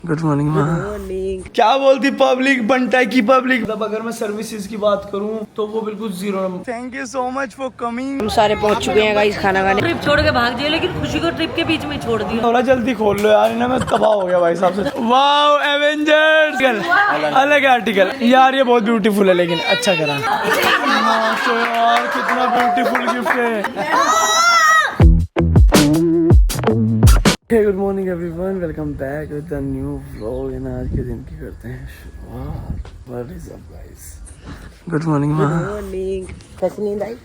Good morning morning. क्या बोलती public, बनता की पब्लिक। मतलब अगर मैं सर्विसेज की बात करूं तो वो बिल्कुल zero. Thank you so much for coming. हम सारे पहुंच चुके हैं गाइस खाना खाने। ट्रिप छोड़ के भाग जाइए, लेकिन खुशी को ट्रिप के बीच में छोड़ दिया। थोड़ा जल्दी खोल लो यार, ना मैं तबाह हो गया भाई साहब से। वाओ एवेंजर्स अलग आर्टिकल यार, ये बहुत ब्यूटीफुल है, लेकिन अच्छा करा यार, कितना ब्यूटीफुल गिफ्ट है। Good morning everyone, welcome back with the new vlog. And आज के दिन की करते हैं शुरुआत। What is up guys? Good morning मां। मॉर्निंग। कैसी नींद आई?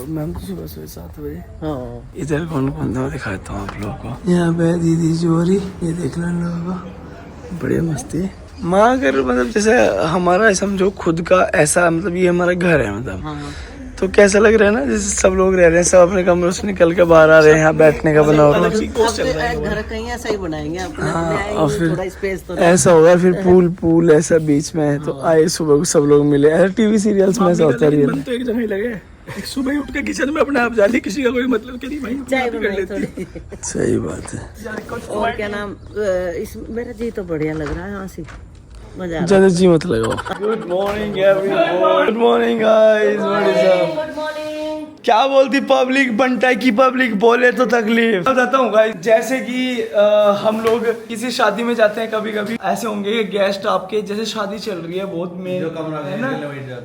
मैम तो सुबह 7 बजे। हाँ। इधर कौन कौन था दिखाता हूँ आप लोगों को। यहाँ पे दीदी जोरी, ये देख लो लोगों को, बढ़िया मस्ती है। माँ अगर मतलब जैसे हमारा समझो खुद का ऐसा, मतलब ये हमारा घर है मतलब। हाँ। तो कैसा लग रहा है ना, जैसे सब लोग रह रहे हैं, सब अपने कमरों से निकल के बाहर आ रहे हैं, यहाँ बैठने का बना हुआ है। घर कहीं ऐसा ही बनाएंगे अपने हाँ, और फिर थोड़ा स्पेस तो ऐसा होगा, फिर पूल ऐसा बीच में है। तो आए सुबह को सब लोग मिले, ऐसा टीवी सीरियल्स में ऐसा होता है। तो एक जगह ही लगे, सुबह ही उठ के किचन में अपने आप जाती, किसी का कोई मतलब के नहीं भाई, चाय बनाई थोड़ी। सही बात है। और क्या नाम, इस मेरा जी तो बढ़िया लग रहा है यहाँ से, मजा आ रहा ज्यादा जी मत लगाओ। Good morning everyone, good morning guys, what is up? Good morning. क्या बोलती पब्लिक, बनता की पब्लिक, बोले तो तकलीफ। बताता हूँ गाइस, जैसे कि हम लोग किसी शादी में जाते हैं, कभी कभी ऐसे होंगे गेस्ट आपके, जैसे शादी चल रही है बहुत में है ना,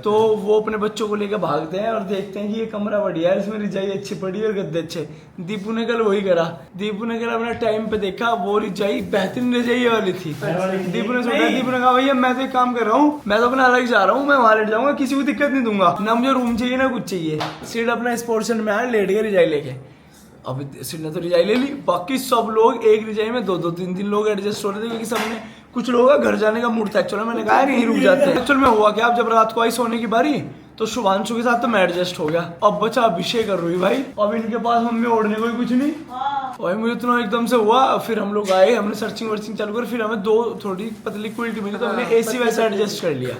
तो वो अपने बच्चों को लेकर भागते हैं और देखते हैं कि ये कमरा बढ़िया है, इसमें रिजाई अच्छी पड़ी है और गद्दे अच्छे। दीपू ने कल वही करा। दीपू ने कल अपने टाइम पे देखा, वो रिजाई बेहतरीन रिजाई वाली थी। दीपू ने सोचा, दीपू ने कहा भैया मैं तो एक काम कर रहा हूँ, मैं तो अपना अलग जा रहा हूँ, मैं वहां लेट जाऊंगा, किसी को दिक्कत नहीं दूंगा, ना मुझे रूम चाहिए ना कुछ चाहिए। सीट अपना इस पोर्शन में आया, लेट गए रिजाई लेके। अब सीट ने तो रिजाई ले ली, बाकी सब लोग एक रिजाई में दो तीन लोग एडजस्ट हो रहे थे, क्योंकि सबने, कुछ लोगों का घर जाने का मूड था एक्चुअली। मैंने कहा यहीं रुक जाते हैं। एक्चुअल में हुआ क्या, अब जब रात को आई सोने की बारी, तो शुभांशु के साथ तो मैं एडजस्ट हो गया। अब बचा अभिषेक कर रही भाई, अब इनके पास मम्मी ओढ़ने को कुछ नहीं भाई, मुझे तो एकदम से हुआ। फिर हम लोग आए, हमने सर्चिंग वर्चिंग चालू कर, फिर हमें 2 थोड़ी पतली क्विल्टी मिली, तो हमने एसी वैसा एडजस्ट कर लिया।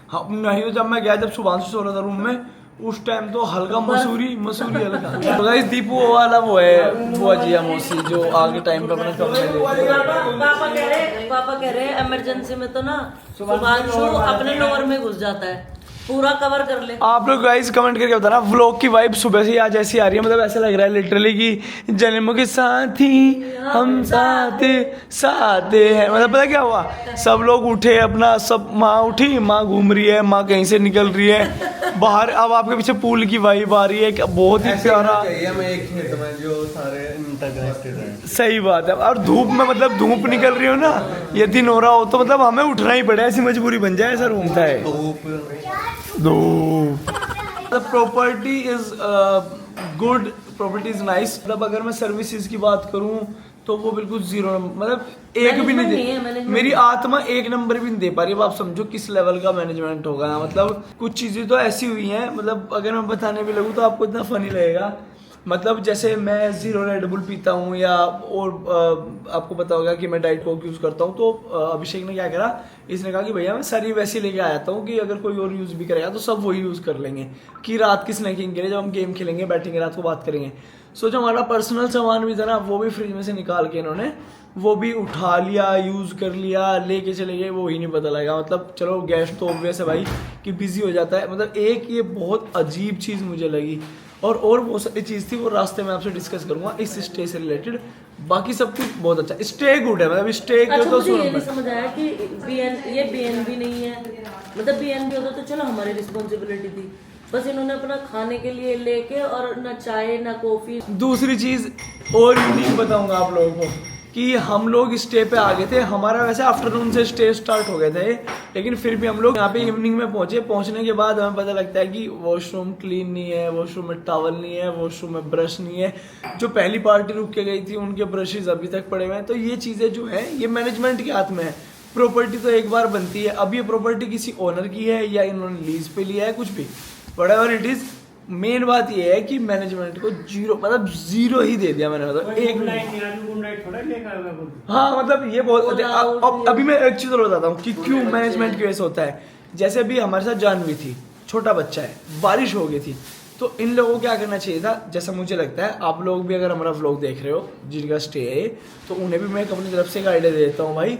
हाँ, नहीं तो जब मैं गया, जब शुभांशु सो रहा था रूम में, उस टाइम तो हल्का मसूरी हल्का। तो गाइस दीपू वाला वो है, वो जिया मौसी जो आगे टाइम पे अपने कमरे में। पापा कह रहे इमरजेंसी में तो ना सुभांशु अपने लोअर में घुस जाता है, पूरा कवर कर ले। आप लोग गाइस कमेंट करके बताना, व्लॉग की वाइब सुबह से आज ऐसी आ रही है, मतलब ऐसा लग रहा है लिटरली कि जन्मों के साथ ही हम साथ हैं। मतलब पता क्या हुआ, सब लोग उठे अपना, सब माँ उठी, माँ घूम रही है, माँ कहीं से निकल रही है बाहर। अब आपके पीछे पूल की वाइब आ रही है, बहुत ही प्यारा। जो सारे इंटरकनेक्टेड हैं। सही बात है। और धूप में, मतलब धूप निकल रही हो ना, ये दिन हो रहा हो, तो मतलब हमें उठना ही पड़े, ऐसी मजबूरी बन जाए, ऐसा रूम था। Property is good, property is nice. मतलब अगर मैं सर्विसेज की बात करूं तो वो बिल्कुल जीरो, मतलब एक भी नहीं दे, मेरी आत्मा एक नंबर भी नहीं दे पा रही। अब आप समझो किस लेवल का मैनेजमेंट होगा। मतलब कुछ चीजें तो ऐसी हुई हैं, मतलब अगर मैं बताने भी लगूं तो आपको इतना फनी लगेगा। मतलब जैसे मैं 0 रेड बुल पीता हूँ, या और आपको पता होगा कि मैं डाइट कोक यूज़ करता हूँ, तो अभिषेक ने क्या करा, इसने कहा कि भैया मैं सारी वैसी लेके आया था कि अगर कोई और यूज़ भी करेगा तो सब वही यूज़ कर लेंगे, कि रात की स्नैकिंग के लिए जब हम गेम खेलेंगे, बैठेंगे, रात को बात करेंगे। सो जो हमारा पर्सनल सामान भी था ना, वो भी फ्रिज में से निकाल के इन्होंने वो भी उठा लिया, यूज़ कर लिया, लेके चले गए, वो ही नहीं पता लगा। मतलब चलो गेस्ट तो ऑब्वियस है भाई कि बिजी हो जाता है। मतलब एक ये बहुत अजीब चीज़ मुझे लगी, और बहुत सारी चीज़ थी, वो रास्ते में आपसे डिस्कस करूंगा इस स्टे से रिलेटेड। बाकी सब कुछ बहुत अच्छा, स्टे गुड है, मतलब स्टे अच्छा, तो मुझे ये नहीं समझ आया कि ये बीएनबी नहीं है। मतलब बीएनबी होता तो चलो हमारी रिस्पॉन्सिबिलिटी थी, बस इन्होंने अपना खाने के लिए लेके, और ना चाय ना कॉफी। दूसरी चीज़ और यूनिक बताऊंगा आप लोगों को कि हम लोग स्टे पे आ गए थे। हमारा वैसे आफ्टरनून से स्टे स्टार्ट हो गए थे, लेकिन फिर भी हम लोग यहाँ पे इवनिंग में पहुंचे। पहुंचने के बाद हमें पता लगता है कि वॉशरूम क्लीन नहीं है, वॉशरूम में टॉवल नहीं है, वॉशरूम में ब्रश नहीं है। जो पहली पार्टी रुक के गई थी उनके ब्रशेज अभी तक पड़े हुए हैं। तो ये चीज़ें जो है, ये मैनेजमेंट के हाथ में है। प्रॉपर्टी तो एक बार बनती है, अब ये प्रॉपर्टी किसी ओनर की है या इन्होंने लीज पे लिया है, कुछ भी व्हाटएवर इट इज, मेन बात ये है कि मैनेजमेंट को जीरो, मतलब जीरो ही दे दिया मैंने। मतलब एक हाँ, मतलब ये बहुत। अभी मैं एक चीज और बताता हूँ कि क्यों मैनेजमेंट की वजह से होता है। जैसे अभी हमारे साथ जानवी थी, छोटा बच्चा है, बारिश हो गई थी, तो इन लोगों को क्या करना चाहिए था, जैसा मुझे लगता है। आप लोग भी अगर हमारा व्लॉग देख रहे हो जिनका स्टे है, तो उन्हें भी मैं अपनी तरफ से एक आइडिया दे देता हूँ भाई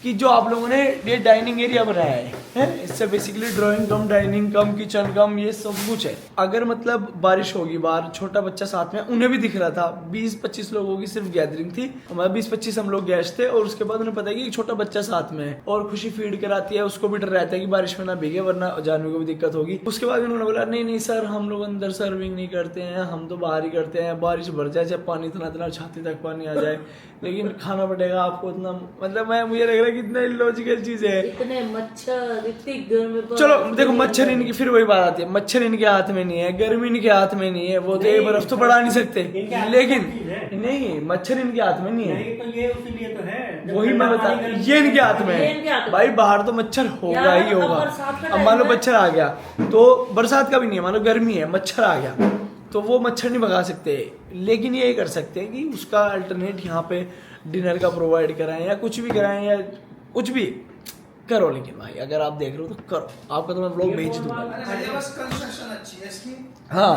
कि जो आप लोगों ने ये डाइनिंग एरिया बनाया है इससे बेसिकली ड्राइंग कम, डाइनिंग कम, किचन कम, ये सब कुछ है। अगर मतलब बारिश होगी बाहर, छोटा बच्चा साथ में, उन्हें भी दिख रहा था 20-25 लोगों की सिर्फ गैदरिंग थी, हमारे 20-25 हम लोग गेस्ट थे। और उसके बाद उन्हें पता है कि एक छोटा बच्चा साथ में है और खुशी फीड कराती है, उसको भी डर रहता है कि बारिश में ना भीगे वरना जानवी को भी दिक्कत होगी। उसके बाद उन्होंने बोला नहीं नहीं सर, हम लोग अंदर सर्विंग नहीं करते हैं, हम तो बाहर ही करते हैं, बारिश भर जाए चाहे पानी इतना छाती तक पानी आ जाए लेकिन खाना पड़ेगा आपको इतना। मतलब मुझे लग रहा है कि इतना इलॉजिकल चीज है, इतने मच्छर, इतनी गर्मी। चलो देखो मच्छर इनकी, फिर वही बात आती है, मच्छर इनके हाथ में नहीं है, गर्मी इनके हाथ में नहीं है, वो तो बर्फ तो बढ़ा नहीं सकते, लेकिन नहीं मच्छर इनके हाथ में नहीं है, तो ये उसीलिए तो है। वही मैं बता, ये इनके हाथ में है भाई। बाहर तो मच्छर होगा ही होगा। अब मान लो मच्छर आ गया तो बरसात का भी नहीं है, मान लो गर्मी है मच्छर आ गया तो वो मच्छर नहीं भगा सकते, लेकिन ये कर सकते हैं कि उसका अल्टरनेट यहाँ पे डिनर का प्रोवाइड कराएं या कुछ भी कराएं या कुछ भी करो। लेकिन भाई अगर आप देख रहे हो तो करो, आपका तो मैं ब्लॉग भेज दूंगा। हाँ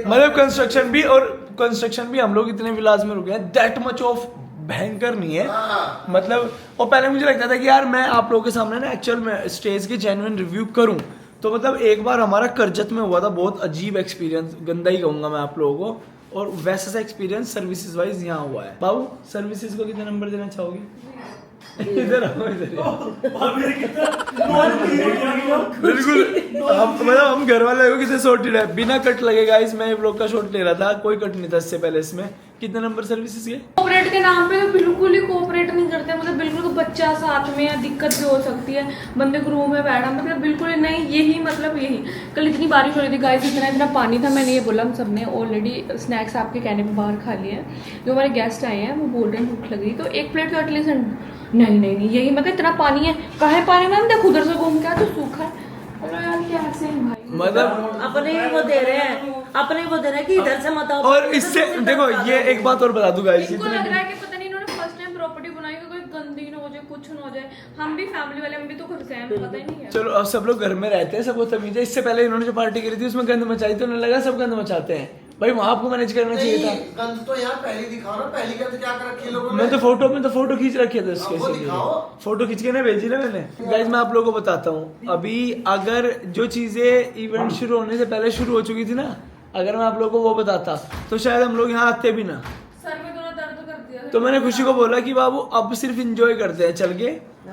मतलब कंस्ट्रक्शन भी, और कंस्ट्रक्शन भी हम लोग इतने विलास में रुके हैं, दैट मच ऑफ भयंकर नहीं है मतलब। और पहले मुझे लगता था कि यार मैं आप लोगों के सामने ना एक्चुअल में स्टेज की जेन्युइन रिव्यू करूं, तो मतलब एक बार हमारा करजत में हुआ था, बहुत अजीब एक्सपीरियंस, गंदा ही कहूंगा मैं आप लोगों को, और वैसा सा एक्सपीरियंस सर्विसेज वाइज यहाँ हुआ है। बाबू सर्विसेज को कितने नंबर देना चाहोगे? इधर आओ, इधर बिल्कुल हम घर वाले को कितने सॉर्टेड है, बिना कट लगेगा इसमें ये ब्लॉग का शॉट ले रहा था, कोई कट नहीं था इससे पहले। इसमें कितने नंबर सर्विसेज के? कोऑपरेट के नाम पे तो बिल्कुल ही कोऑपरेट नहीं करते, मतलब बिल्कुल बच्चा साथ में या दिक्कत भी हो सकती है, बंदे को रूम में बैठा, मतलब बिल्कुल ही नहीं। यही मतलब यही कल इतनी बारिश हो रही थी गाइस, इतना पानी था, मैंने ये बोला हम सबने ऑलरेडी स्नैक्स आपके कहने पे बाहर खा लिए हैं। जो हमारे गेस्ट आए हैं वो बोल रहे हैं भूख लग रही, तो एक प्लेट तो एटलीस्ट नहीं यही मतलब इतना पानी है, कहाँ है पानी मैम, देखो उधर से घूम के तो सूखा है। यार कैसे हैं भाई, मतलब अपने ही वो दे रहे हैं, अपने ही वो दे रहे हैं कि इधर से मत आओ। और इससे देखो ये एक बात और बता दूं गाइस, इनको लग रहा है कि पता नहीं इन्होंने फर्स्ट टाइम प्रॉपर्टी बनाई है, कोई गंदी ना हो जाए, कुछ ना हो जाए। हम भी फैमिली वाले, हम भी तो खुद से हैं, पता ही नहीं है। चलो अब सब लोग घर में रहते हैं, सबको तमीज है। इससे पहले इन्होंने जो पार्टी करी थी उसमें गंद मचाई थी, उन्हें लगा सब गंद मचाते हैं, भाई वहां आपको मैनेज करना चाहिए था। गंद तो यार पहले दिखाओ ना, पहली गंद क्या कर रखी है लोगों ने? मैं तो फोटो खींच रखे थे उसके, फोटो खींच के ना भेजी ना मैंने। गाइस मैं आप लोगों को बताता हूँ, अभी अगर जो चीजें इवेंट शुरू होने से पहले शुरू हो चुकी थी ना, अगर मैं आप लोगों को वो बताता तो शायद हम लोग यहाँ आते भी ना। सर में थोड़ा दर्द कर दिया। तो मैंने खुशी को बोला कि बाबू अब सिर्फ एंजॉय करते हैं चल के,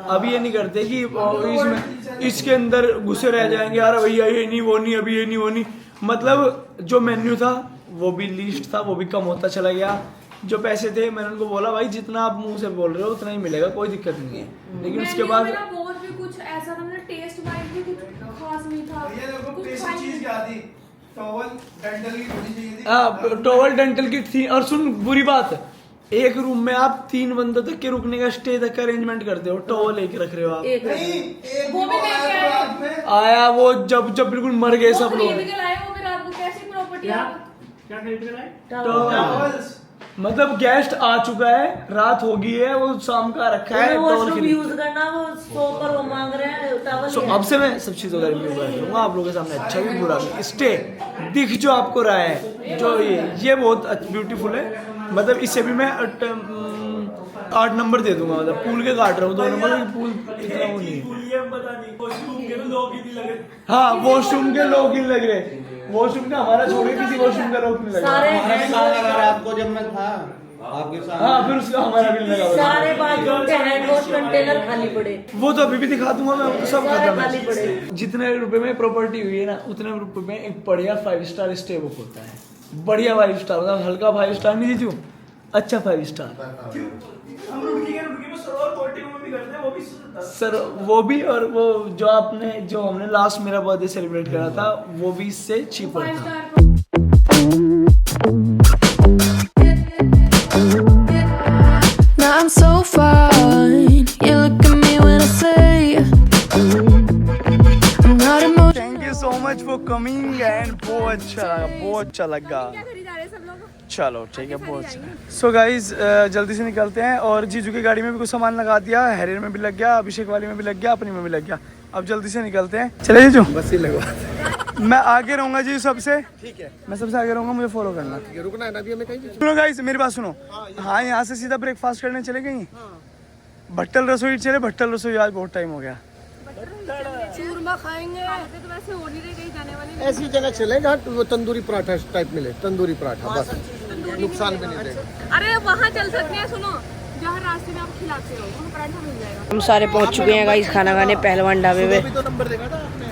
अभी ये नहीं करते कि इसमें इसके अंदर घुसे रह जाएंगे, यार भैया ये नहीं वो नहीं, अभी ये नहीं वो नहीं। मतलब जो मेन्यू था वो भी लिस्ट था, वो भी कम होता चला गया। जो पैसे थे मैंने उनको बोला भाई जितना आप मुंह से बोल रहे हो उतना ही मिलेगा, कोई दिक्कत नहीं है। लेकिन उसके बाद और भी कुछ ऐसा था, मतलब टेस्ट वाइज भी कुछ खास नहीं था। ये देखो बेसिक चीज क्या थी, टॉवल डेंटल की होनी चाहिए थी। हाँ टॉवल डेंटल किट थी। और सुन बुरी बात, एक रूम में आप 3 बंदों तक के रुकने का स्टे तक का अरेंजमेंट करते हो, टॉवल एक रख रहे हो आप। नहीं एक वो भी लेके आए। रात में आया वो जब बिल्कुल मर गए सब लोग। वो भी रात को कैसी प्रॉपर्टी क्या खरीद के लाए? टॉवल मतलब गेस्ट आ चुका है, रात हो गई है, वो शाम का रखा है टॉवल वॉशरूम के लिए। यूज करना, वो सो पर वो मांग रहे हैं टॉवल। So, अब से मैं सब चीजों का रिव्यू करूंगा आप लोगों के सामने, अच्छा भी बुरा भी। स्टे दिख जो आपको रहा है, जो ये बहुत ब्यूटीफुल है, मतलब इससे भी मैं 8 नंबर दे दूंगा। मतलब पूल के काट रहा हूँ 2 नंबर, पूल इतना वो नहीं है। हाँ वॉशरूम के लोग ही लग रहे, वॉशरूम का हमारा छोड़े, किसी वॉशरूम का लोग नहीं लग सारे रहा। रात को जब मैं था आपके साथ, हाँ फिर उसका हमारा भी लगा हुआ है। सारे बाथरूम के हैंड वॉश कंटेनर खाली पड़े, वो तो अभी भी दिखा दूंगा मैं, वो तो सब सारे खत्म खाली है। पड़े। जितने रुपए में प्रॉपर्टी हुई है ना, उतने रुपए में एक बढ़िया 5 स्टार स्टे बुक होता है। बढ़िया 5 स्टार, मतलब हल्का 5 स्टार नहीं जीजू, अच्छा 5 स्टार। हम रुड़की में सरोवर पोर्टिको में भी करते हैं, वो भी सर वो भी, और वो जो हमने लास्ट मेरा बर्थडे सेलिब्रेट करा था वो भी इससे चीपर था। Now I'm so fine. You look at me when I say I'm not emotional. Thank you so much for coming and बहुत अच्छा लगा। चलो ठीक है, बहुत अच्छा। सो गाइज जल्दी से निकलते हैं, और जीजू की गाड़ी में भी कुछ सामान लगा दिया, हैरियर में भी लग गया, अभिषेक वाली में भी लग गया, अपनी में भी लग गया। अब जल्दी से निकलते हैं, चले जीजू। बस ही लगवा। मैं आगे रहूंगा जी सबसे, ठीक है मैं सबसे आगे रहूंगा, मुझे फॉलो करना। ठीक है, रुकना है ना अभी हमें कहीं? सुनो गाइस मेरी बात सुनो, हाँ यहाँ से सीधा ब्रेकफास्ट करने चले गई। भट्टल रसोई चले, भट्टल रसोई आज बहुत टाइम हो गया। चूरमा खाएंगे तो वैसे हो नहीं रही कहीं जाने वाली। ऐसी जगह चले जहाँ वो तंदूरी पराठा टाइप मिले, तंदूरी पराठा बस, नुकसान भी नहीं देगा। अरे वहाँ चल सकते हैं, सुनो जहाँ रास्ते में आप खिलाते हो वहाँ पराठा मिल जाएगा। हम सारे पहुंच चुके हैं गाइस खाना खाने पहलवान ढाबे पे। अभी तो नंबर देखा था आपने।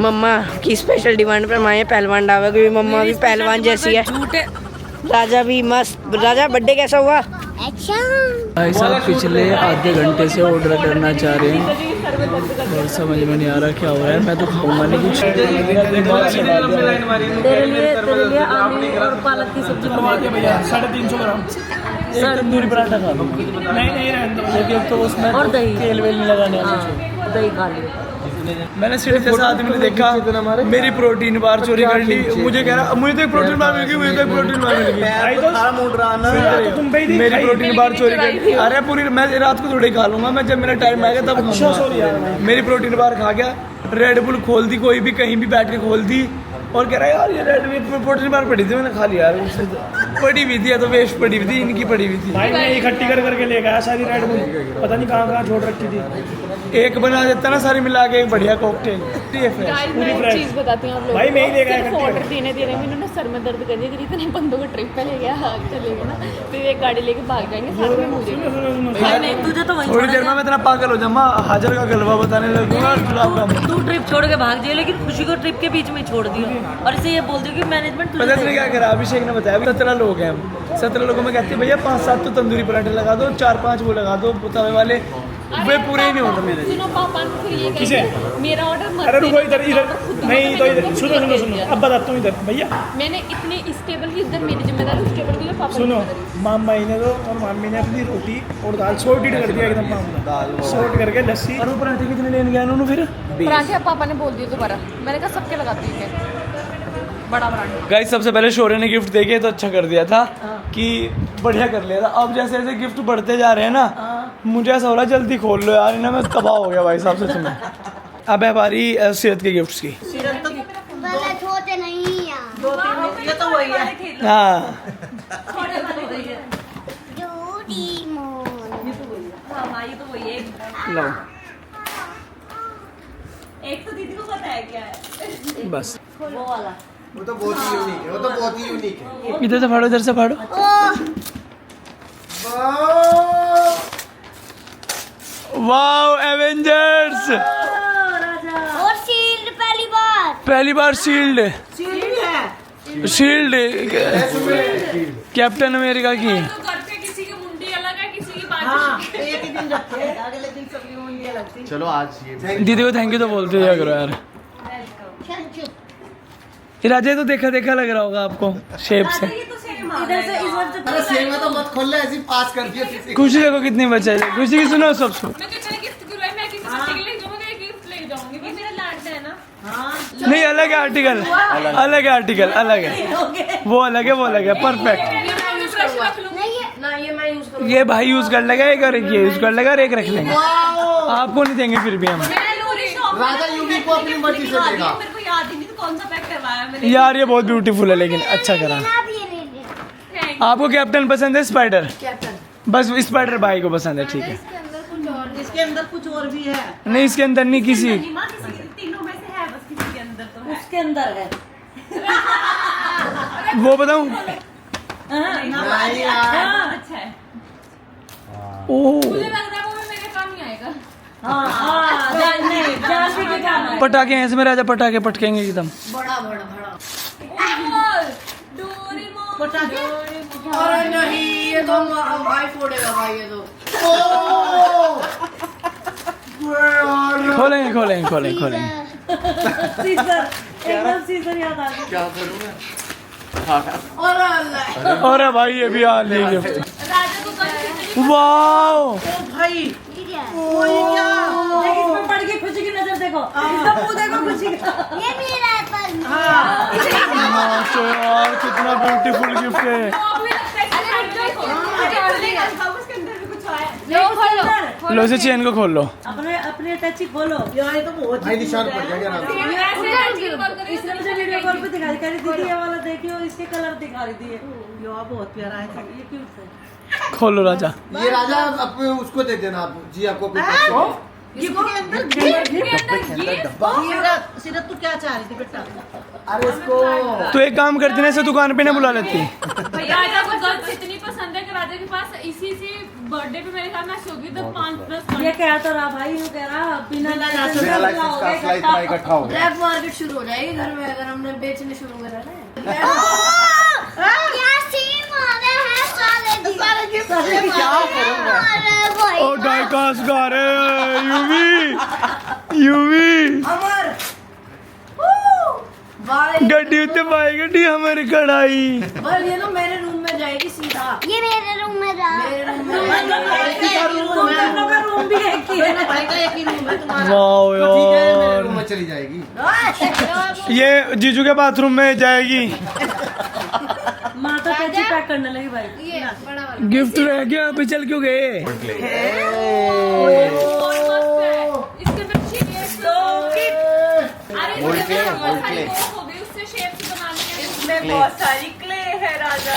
मम्मा की स्पेशल डिमांड पर हमारे पहलवान ढाबे, क्योंकि मम्मा भी पहलवान जैसी है। राजा भी मस्त। राजा बर्थडे कैसा हुआ? भाई साहब पिछले आधे घंटे से ऑर्डर करना चाह रहे हैं और समझ में नहीं आ रहा क्या हो रहा है। मैं तो खाऊंगा नहीं कुछ। तेरे लिए आलू और पालक की सब्जी बनवाई भैया 350 ग्राम एक तंदूरी पराठा खा लो। नहीं रहने तो उसमें और दही। तेल वेल नहीं लगाने। दही खा लियो। मैंने सिर्फ जैसा आदमी ने देखा मेरी प्रोटीन बार चोरी कर ली। मुझे कह रहा मुझे तो एक प्रोटीन बार मिल गई, मुझे तो एक प्रोटीन बार मिल गई। मेरी प्रोटीन बार चोरी कर ली। अरे पूरी मैं रात को थोड़ी खा लूंगा, मैं जब मेरा टाइम आएगा तब खाऊंगा। मेरी प्रोटीन बार खा गया, रेड बुल खोल दी, कोई भी कहीं भी बैठ के खोल दी और कह रहा है यार ये रेड बुल प्रोटीन बार पड़ी थी, मैंने खा लिया यार। उससे पड़ी हुई थी या तो वेस्ट पड़ी हुई थी, इनकी पड़ी हुई थी। भाई मैं इकट्ठी करके ले गया सारी रेड बुल, पता नहीं कहाँ छोड़ रखी थी। एक बना देता ना सारी मिला के एक बढ़िया कॉकटेल पूरी फ्रेश। चीज बताती हूँ आप लोगों भाई मैं ही ले गया को। ऑर्डर देने दे रहे हैं, इन्होंने सर में दर्द कर दिया, इतने बंदों को ट्रिप पे ले गया, चलेगा ना फिर एक गाड़ी लेके भाग जाएंगे साथ में मुझे। नहीं तुझे तो वहीं थोड़ी देर में मैं इतना पागल हो जाऊंगा, हाजिर का गलबा बताने लगूंगा। तू ट्रिप छोड़ के भाग जाए, लेकिन खुशी को ट्रिप के बीच में छोड़ दिया और इसे ये बोल दिया कि मैनेजमेंट पता नहीं क्या करा। अभिषेक ने बताया 17 लोग हैं हम, 17 लोगों में कहते हैं भैया 5-7 तो तंदूरी पराठे लगा दो, 4-5 वो लगा दो तवे वाले, वे पूरे ही नहीं होते मेरे। सुनो पापा ने फिर ये किसे? मेरा ऑर्डर मत अरे रुको देना, इधर order खुद दो, नहीं तो मैं इधर खुद सुनो लेके सुनो गया। अब बताता हूँ इधर भैया मैंने इतने इस टेबल की इधर मेरी जिम्मेदारी, उस टेबल की तो पापा सुनो। की जिम्मेदारी। मामा ने तो और मामी ने अपनी रोटी और दाल सॉर्टेड कर दिया एकदम। मामला सॉर्ट करके लस्सी। और वो पराठे कितने लेने गया उन्होंने फिर? पराठे अब पापा ने बोल दिए दोबारा, मैंने कहा सबके लगाती है बड़ा पराठा। गाइस सबसे पहले शौर्य ने गिफ्ट देके तो अच्छा कर दिया था कि बढ़िया कर लिया था। अब जैसे जैसे गिफ्ट बढ़ते जा रहे हैं ना, मुझे ऐसा हो रहा है जल्दी खोल लो यार, ना मैं तबाह हो गया भाई साहब से तुम्हें। अब है हमारी सीरत के गिफ्ट्स की। छोटे नहीं यार, ये तो वही है। हाँ ये तो वही है। लो एक तो दीदी को पता है क्या है। बस वो वाला वो तो बहुत ही यूनिक है, वो तो बहुत ही यूनिक है। इधर से फाड़ो, इधर से फाड़ो। वाओ एवेंजर्स, और शील्ड पहली बार शील्ड कैप्टन अमेरिका की। तो घर पे किसी की मुंडी अलग है, किसी की बाजू। एक ही दिन रखते हैं, अगले दिन सबकी मुंडियाँ लगती हैं। चलो आज ये दीदी को थैंक यू तो बोलते ही करो यार। ये राजा तो देखा देखा लग रहा होगा आपको शेप से। इधर से इस बार अरे सेम है तो मत खोल ले, ऐसे ही पास कर दिया किसी को। खुशी देखो कितनी बच्चा है, खुशी की सुनो सब सुनो। मैं किसी ने गिफ्ट क्यों लाया, मैं किसी बच्चे के लिए जाऊंगा, एक गिफ्ट ले जाऊंगी, ये मेरा लाडला है ना। नहीं अलग है आर्टिकल, अलग है आर्टिकल, अलग है वो, अलग है वो, अलग है परफेक्ट। ये मैं ब्रश रख लूंगी ना, ये मैं यूज करूँ। ये भाई यूज कर लेगा एक और एक ये यूज कर लेगा और एक रख लेंगे, आपको नहीं देंगे फिर भी हम। राजा यूनिक को अपनी मर्जी से देगा। मेरे को याद ही नहीं तो कौन सा पैक करवाया मैंने। यार ये बहुत ब्यूटीफुल है लेकिन अच्छा करा। आपको कैप्टन पसंद है स्पाइडर? बस स्पाइडर भाई को पसंद है, ठीक है। इसके अंदर कुछ और भी है। नहीं इसके अंदर नहीं, किसी तीनों में से है, बस किसी के अंदर तो है। उसके अंदर है। वो बताऊं? अच्छा है। ओह मुझे लग रहा है वो मेरे काम ही आएगा। हाँ नहीं जान भी के काम है। पटाखे हैं इसमें राजा, पटाखे पटकेंगे एकदम। अरे नहीं, ये तो भाई फोड़ेगा भाई, ये तो। खोलेंगे खोलेंगे खोलेंगे खोलेंगे। सीजर, एकदम सीजर याद आ गया। क्या करूँ मैं? और भाई ये भी आ ली गिफ्ट। राजा को कभी वाओ भाई वो ये क्या? देख इसमें पड़ गई खुशी की नजर, देखो इसका मुंह देखो खुशी का। ये मेरा है पर माशा यार कितना ब्यूटीफुल गिफ्ट है। उसके अंदर भी कुछ आया। लो खोलो, लो इसे चेन को खोल लो। अपने अपने टच ही खोलो। यार ये तो बहुत भाई निशान पड़ गया क्या नाम? इसने मुझे वीडियो कॉल पे दिखा रही थी, दीदी ये वाला देखियो, इसके कलर दिखा रही थी। ये बहुत प्यारा है, ये क्यूट है। खोलो राजा। ये राजा आप उसको दे देना, आप जी आपको कोई सीरत तू क्या चाह रही थी बेटा? अरे इसको तो एक काम करते ना, इसे दुकान पे ना बुला लेती। राजा को गर्ल्स इतनी पसंद है कि राजा के पास इसी बर्थडे पे मेरे ख्याल में ऐसी होगी तो 5+1। ये कह तो रहा भाई, यूँ कह रहा बिना लाइसेंस का इकट्ठा हो गया। ब्लैक मार्केट शुरू हो जाएगी घर में अगर हमने बेचने शुरू करा ना। क्या सीन मारे हैं साले की अरे भाई ओ डाइकास गा रहे यूवी यूवी अमर बाल गड्डी उत्ते पाई गड्डी हमारी कढ़ाई। बस ये तो मेरे रूम में जाएगी सीधा। ये मेरे रूम में रहा मेरे रूम में रूम भी एक ही है ना भाई का, एक ही रूम है तुम्हारा। वाओ मेरे यार, रूम में चली जाएगी। ये जीजू के बाथरूम में जाएगी। माँ तो कैसे पैक करने लगी भाई। गिफ्ट रह गया, अभी चल क्यों गए? इसके अंदर शेप अरे इसके अंदर बहुत सारी कोक हो गई, उससे शेप बनानी है। इसमें बहुत सारी क्ले है राजा।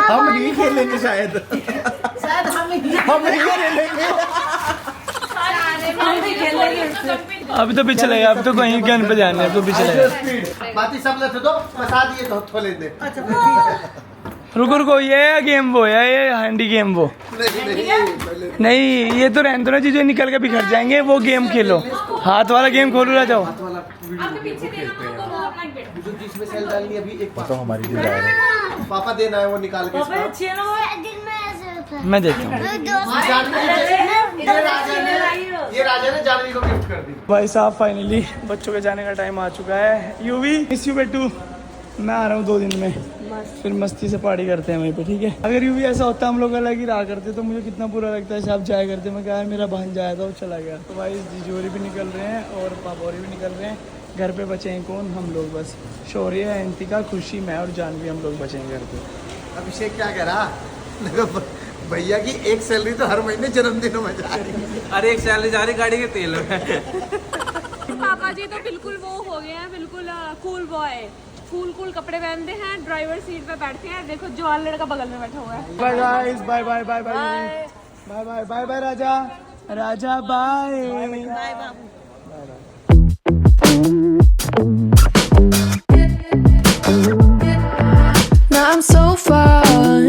हम नहीं खेलेंगे शायद। शायद हम ही अभी तो भी चलेगा, अब तो कहीं गन पे जाना है, तो भी चलेगा। बाती सब लेते दो, फंसा दिए तो थोले दे। रुको रुको, ये गेम वो है, ये हैंडी गेम वो नहीं, ये तो रहने दो ना जीजू, निकल के बिखर जाएंगे। वो गेम खेलो, हाथ वाला गेम खोलो रह जाओ। आपके पीछे देना हमको वो अपना बेट। जो जिसमें सेल डालनी है अभी एक तो हमारी पापा देना है वो निकाल के इसका। दिन में ऐसे होता है। मैं देखता हूँ। ये राजा ने जानवी को गिफ्ट कर दी। भाई साहब फाइनली बच्चों के जाने का टाइम आ चुका है। यूवी मिस यू बेटू, मैं आ रहा हूँ 2 दिन में, फिर मस्ती से पार्टी करते हैं वहीं पे, ठीक है? अगर यूवी ऐसा होता हम लोग अलग ही रहा करते तो मुझे कितना बुरा लगता है। आप जाया करते, मैं कहा मेरा बहन जाया था वो चला गया। तो भाई जीजोरी भी निकल रहे हैं और पापोरी भी निकल रहे हैं। घर पे बचे हैं कौन? हम लोग बस। शौर्य, अंतिका, खुशी, मैं और जानवी, हम लोग बचे हैं घर पे। अभिषेक क्या कह रहा? देखो भैया की एक सैलरी तो हर महीने जन्मदिनों में जा रही है। अरे एक सैलरी जा रही गाड़ी के तेल में। पापा जी तो बिल्कुल वो हो गए हैं, बिल्कुल कूल बॉय। कूल कपड़े पहनते हैं, ड्राइवर सीट पे बैठते हैं। देखो जवान लड़का बगल में बैठा हुआ है। Bye guys, bye bye bye bye bye bye bye bye राजा, राजा बाय बाय बाबू। Now I'm so far